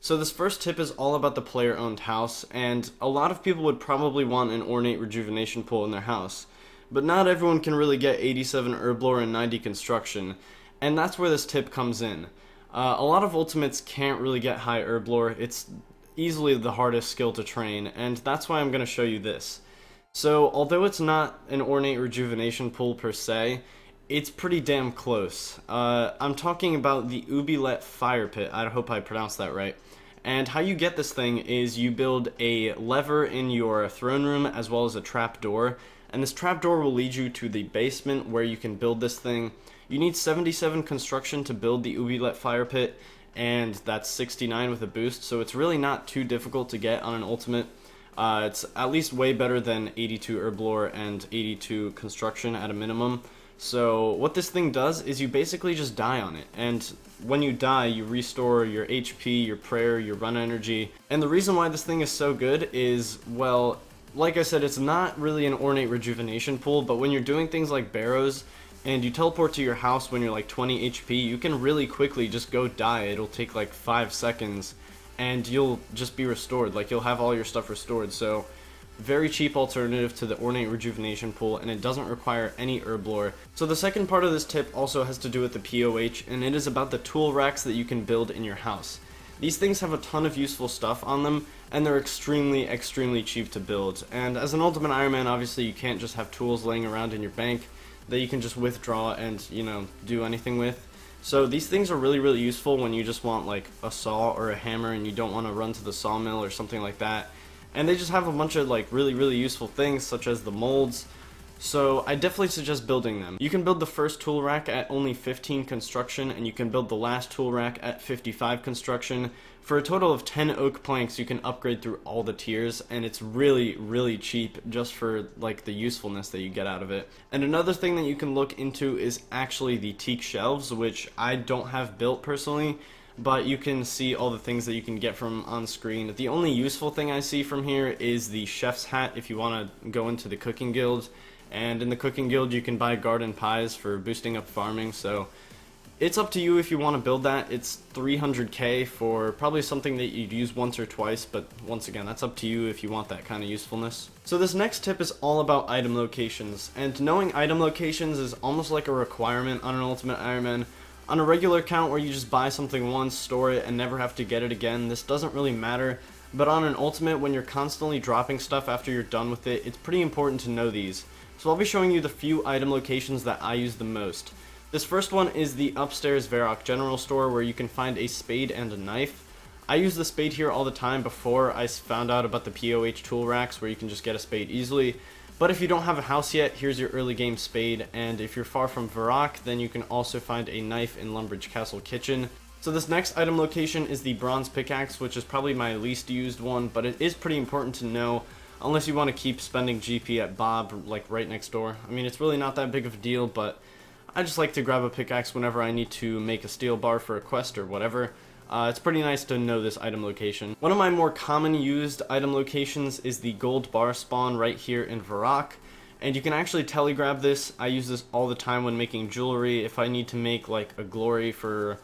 So this first tip is all about the player-owned house, and a lot of people would probably want an ornate rejuvenation pool in their house. But not everyone can really get 87 Herblore and 90 construction, and that's where this tip comes in. A lot of ultimates can't really get high Herblore. It's easily the hardest skill to train, and that's why I'm going to show you this. So although it's not an ornate rejuvenation pool per se, it's pretty damn close. I'm talking about the Oubliette fire pit. I hope I pronounced that right. And how you get this thing is you build a lever in your throne room as well as a trap door, and this trap door will lead you to the basement where you can build this thing. You need 77 construction to build the Oubliette fire pit, and that's 69 with a boost, so it's really not too difficult to get on an ultimate. It's at least way better than 82 Herblore and 82 construction at a minimum. So what this thing does is you basically just die on it, and when you die you restore your HP, your prayer, your run energy. And the reason why this thing is so good is, well, like I said, it's not really an ornate rejuvenation pool, but when you're doing things like barrows and you teleport to your house when you're like 20 HP, you can really quickly just go die. It'll take like 5 seconds and you'll just be restored, like you'll have all your stuff restored. So very cheap alternative to the ornate rejuvenation pool, and it doesn't require any Herblore. So the second part of this tip also has to do with the POH, and it is about the tool racks that you can build in your house. These things have a ton of useful stuff on them, and they're extremely cheap to build. And as an Ultimate Ironman, obviously you can't just have tools laying around in your bank that you can just withdraw and, you know, do anything with. So these things are really useful when you just want like a saw or a hammer and you don't want to run to the sawmill or something like that. And they just have a bunch of like really useful things, such as the molds. So I definitely suggest building them. You can build the first tool rack at only 15 construction, and you can build the last tool rack at 55 construction. For a total of 10 oak planks, you can upgrade through all the tiers, and it's really cheap just for like the usefulness that you get out of it. And another thing that you can look into is actually the teak shelves, which I don't have built personally, but you can see all the things that you can get from on screen. The only useful thing I see from here is the chef's hat if you want to go into the cooking guild, and in the cooking guild you can buy garden pies for boosting up farming. So it's up to you if you want to build that. It's 300k for probably something that you'd use once or twice, but once again, that's up to you if you want that kind of usefulness. So this next tip is all about item locations, and knowing item locations is almost like a requirement on an Ultimate Ironman. On a regular account where you just buy something once, store it, and never have to get it again, this doesn't really matter. But on an ultimate, when you're constantly dropping stuff after you're done with it, it's pretty important to know these. So I'll be showing you the few item locations that I use the most. This first one is the upstairs Varrock General Store, where you can find a spade and a knife. I use the spade here all the time before I found out about the POH tool racks, where you can just get a spade easily. But if you don't have a house yet, here's your early game spade, and if you're far from Varrock, then you can also find a knife in Lumbridge Castle Kitchen. So this next item location is the bronze pickaxe, which is probably my least used one, but it is pretty important to know, unless you want to keep spending GP at Bob, like right next door. I mean, it's really not that big of a deal, but I just like to grab a pickaxe whenever I need to make a steel bar for a quest or whatever. It's pretty nice to know this item location. One of my more common used item locations is the gold bar spawn right here in Varrock, and you can actually telegrab this. I use this all the time when making jewelry. If I need to make like a glory for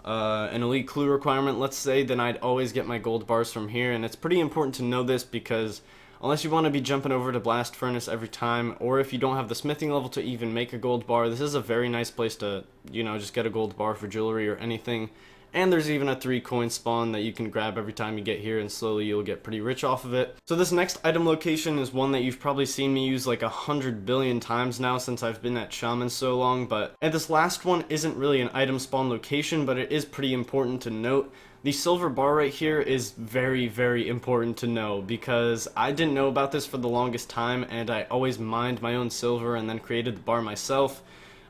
an elite clue requirement, let's say, then I'd always get my gold bars from here. And it's pretty important to know this because unless you want to be jumping over to blast furnace every time, or if you don't have the smithing level to even make a gold bar, this is a very nice place to, you know, just get a gold bar for jewelry or anything. And there's even a 3 coin spawn that you can grab every time you get here, and slowly you'll get pretty rich off of it. So this next item location is one that you've probably seen me use like 100 billion times now since I've been at Shaman so long. And this last one isn't really an item spawn location, but it is pretty important to note. The silver bar right here is very important to know, because I didn't know about this for the longest time, and I always mined my own silver and then created the bar myself.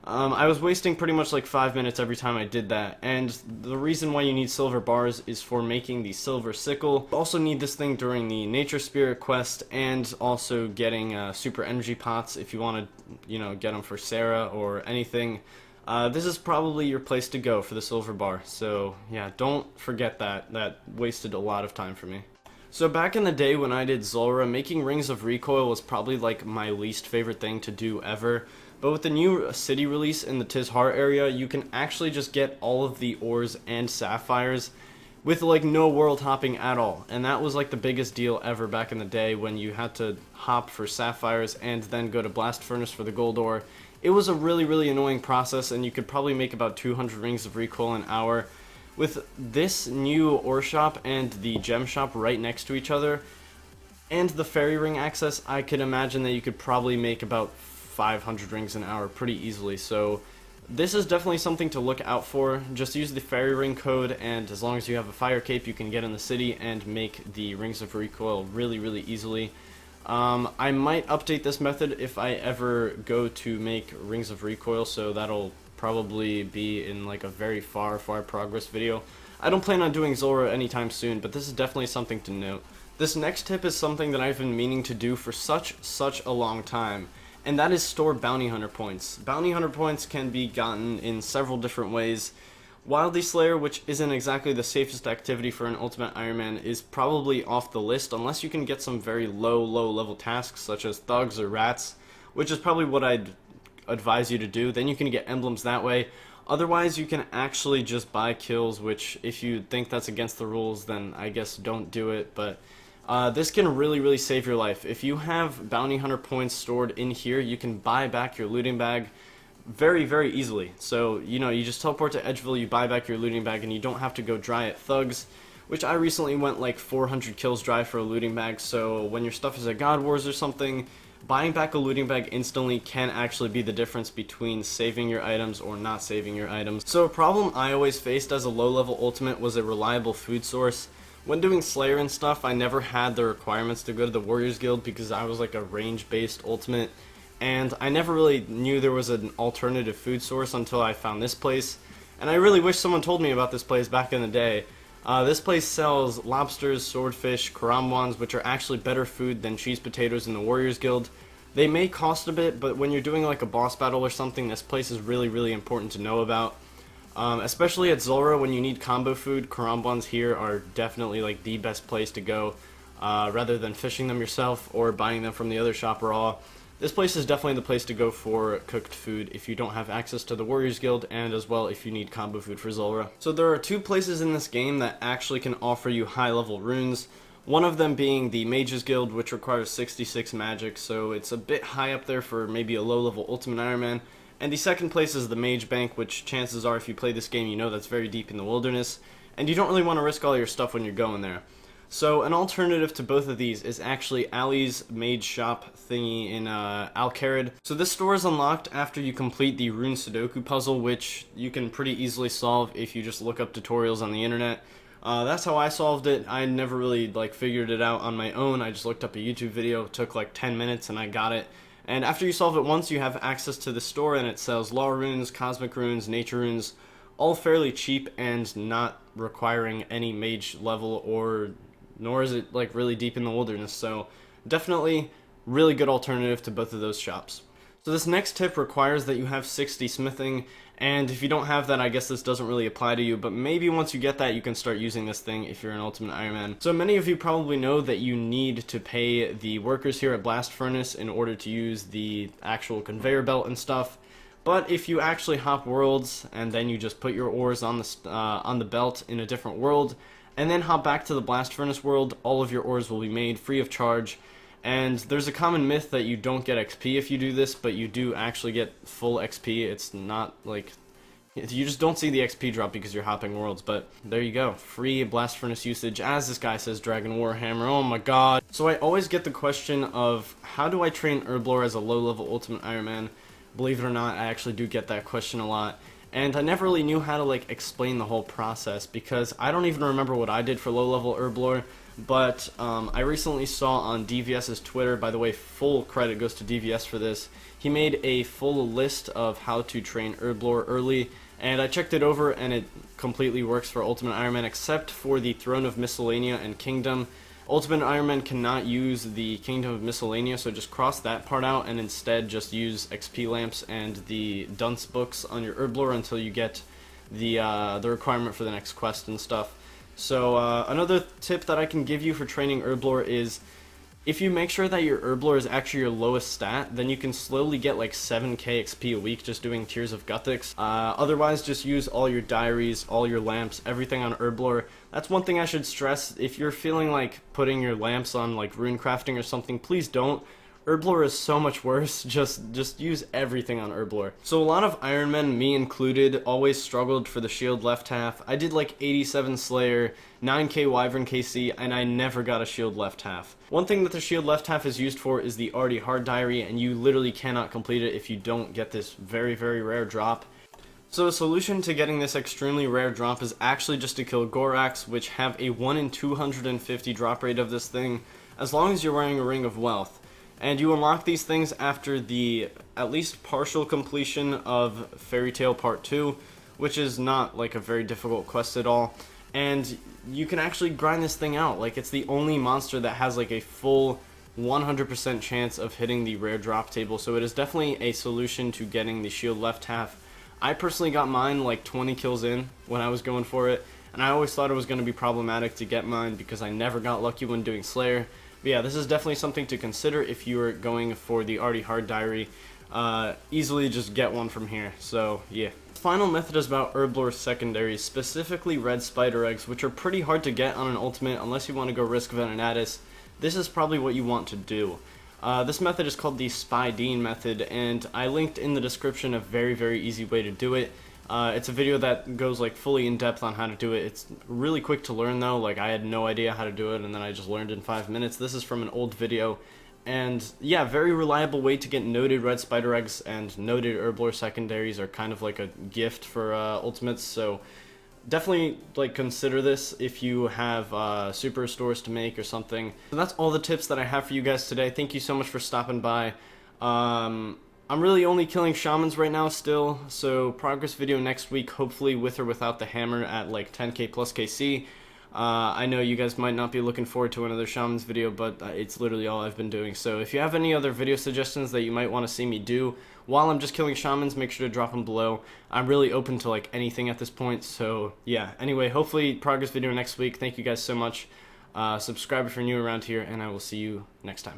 I was wasting pretty much like 5 minutes every time I did that, and the reason why you need silver bars is for making the silver sickle. You also need this thing during the nature spirit quest, and also getting super energy pots if you want to, you know, get them for Sarah or anything. This is probably your place to go for the silver bar, so yeah, don't forget that. That wasted a lot of time for me. So back in the day when I did Zulrah, making Rings of Recoil was probably like my least favorite thing to do ever. But with the new city release in the Tizhar area, you can actually just get all of the ores and sapphires. with like no world hopping at all. And that was like the biggest deal ever back in the day, when you had to hop for sapphires and then go to blast furnace for the gold ore. It was a really annoying process, and you could probably make about 200 rings of recoil an hour. With this new ore shop and the gem shop right next to each other, and the fairy ring access, I could imagine that you could probably make about 500 rings an hour pretty easily. So this is definitely something to look out for. Just use the fairy ring code, and as long as you have a fire cape, you can get in the city and make the rings of recoil really easily. I might update this method if I ever go to make rings of recoil, so that'll probably be in like a very far progress video. I don't plan on doing Zulrah anytime soon, but this is definitely something to note. This next tip is something that I've been meaning to do for such a long time, and that is store bounty hunter points. Bounty hunter points can be gotten in several different ways. Wildly Slayer, which isn't exactly the safest activity for an Ultimate Ironman, is probably off the list unless you can get some very low level tasks such as thugs or rats, which is probably what I'd advise you to do. Then you can get emblems that way. Otherwise, you can actually just buy kills, which if you think that's against the rules, then I guess don't do it. But this can really save your life. If you have bounty hunter points stored in here, you can buy back your looting bag very easily. So, you know, you just teleport to Edgeville, you buy back your looting bag, and you don't have to go dry at thugs, which I recently went like 400 kills dry for a looting bag. So when your stuff is at God Wars or something, buying back a looting bag instantly can actually be the difference between saving your items or not saving your items. So a problem I always faced as a low-level ultimate was a reliable food source. When doing Slayer and stuff, I never had the requirements to go to the Warriors Guild because I was like a range-based ultimate, and I never really knew there was an alternative food source until I found this place. And I really wish someone told me about this place back in the day. This place sells lobsters, swordfish, karambwans, which are actually better food than cheese potatoes in the Warriors Guild. They may cost a bit, but when you're doing like a boss battle or something, this place is really important to know about. Especially at Zulrah, when you need combo food, karambwans here are definitely like the best place to go, rather than fishing them yourself or buying them from the other shop raw. This place is definitely the place to go for cooked food if you don't have access to the Warriors Guild, and as well if you need combo food for Zulrah. So there are two places in this game that actually can offer you high level runes. One of them being the Mages Guild, which requires 66 magic, so it's a bit high up there for maybe a low level Ultimate Ironman. And the second place is the Mage Bank, which chances are if you play this game you know that's very deep in the wilderness, and you don't really want to risk all your stuff when you're going there. So an alternative to both of these is actually Ali's Mage Shop thingy in Al-Kharid. So this store is unlocked after you complete the Rune Sudoku puzzle, which you can pretty easily solve if you just look up tutorials on the internet. That's how I solved it. I never really like figured it out on my own. I just looked up a YouTube video, it took like 10 minutes and I got it. And after you solve it once, you have access to the store, and it sells law runes, cosmic runes, nature runes, all fairly cheap and not requiring any mage level, or nor is it like really deep in the wilderness. So definitely really good alternative to both of those shops. So this next tip requires that you have 60 smithing, and if you don't have that, I guess this doesn't really apply to you, but maybe once you get that, you can start using this thing if you're an Ultimate Ironman. So many of you probably know that you need to pay the workers here at Blast Furnace in order to use the actual conveyor belt and stuff. But if you actually hop worlds, and then you just put your ores on the belt in a different world, and then hop back to the Blast Furnace world, all of your ores will be made free of charge. And there's a common myth that you don't get XP if you do this, but you do actually get full XP. It's not like, you just don't see the XP drop because you're hopping worlds, but there you go. Free Blast Furnace usage, as this guy says, Dragon Warhammer, oh my god. So I always get the question of, how do I train Herblore as a low-level Ultimate Ironman? Believe it or not, I actually do get that question a lot. And I never really knew how to like explain the whole process, because I don't even remember what I did for low-level Herblore. But I recently saw on DVS's Twitter, by the way, full credit goes to DVS for this, he made a full list of how to train Herblore early, and I checked it over and it completely works for Ultimate Ironman except for the Throne of Miscellanea and Kingdom. Ultimate Ironman cannot use the Kingdom of Miscellanea, so just cross that part out and instead just use XP lamps and the dunce books on your Herblore until you get the requirement for the next quest and stuff. So another tip that I can give you for training Herblore is If you make sure that your Herblore is actually your lowest stat, then you can slowly get like 7k XP a week just doing Tears of Guthix. Otherwise, just use all your diaries, all your lamps, everything on Herblore. That's one thing I should stress. If you're feeling like putting your lamps on like rune crafting or something, please don't. Herblore is so much worse. Just use everything on Herblore. So a lot of Ironmen, me included, always struggled for the shield left half. I did like 87 Slayer, 9k Wyvern KC, and I never got a shield left half. One thing that the shield left half is used for is the already hard diary, and you literally cannot complete it if you don't get this very, very rare drop. So a solution to getting this extremely rare drop is actually just to kill Gorax, which have a 1 in 250 drop rate of this thing, as long as you're wearing a Ring of Wealth. And you unlock these things after the at least partial completion of Fairy Tail Part 2, which is not like a very difficult quest at all. And you can actually grind this thing out. Like, it's the only monster that has like a full 100% chance of hitting the rare drop table, so it is definitely a solution to getting the shield left half. I personally got mine like 20 kills in when I was going for it, and I always thought it was going to be problematic to get mine because I never got lucky when doing Slayer. But yeah, this is definitely something to consider if you are going for the already hard diary. Easily just get one from here, so yeah. Final method is about Herblore secondaries, specifically red spider eggs, which are pretty hard to get on an ultimate unless you want to go risk Venenatis. This is probably what you want to do. This method is called the Spidine method, and I linked in the description a very, very easy way to do it. It's a video that goes like fully in depth on how to do it. It's really quick to learn though. Like, I had no idea how to do it, and then I just learned in 5 minutes. This is from an old video, and yeah, very reliable way to get noted red spider eggs, and noted Herblore secondaries are kind of like a gift for ultimates. So definitely like consider this if you have super stores to make or something. So that's all the tips that I have for you guys today. Thank you so much for stopping by. I'm really only killing shamans right now still, so progress video next week, hopefully with or without the hammer at like 10k plus KC. I know you guys might not be looking forward to another shamans video, but it's literally all I've been doing. So if you have any other video suggestions that you might want to see me do while I'm just killing shamans, make sure to drop them below. I'm really open to like anything at this point, so yeah. Anyway, hopefully progress video next week. Thank you guys so much. Subscribe if you're new around here, and I will see you next time.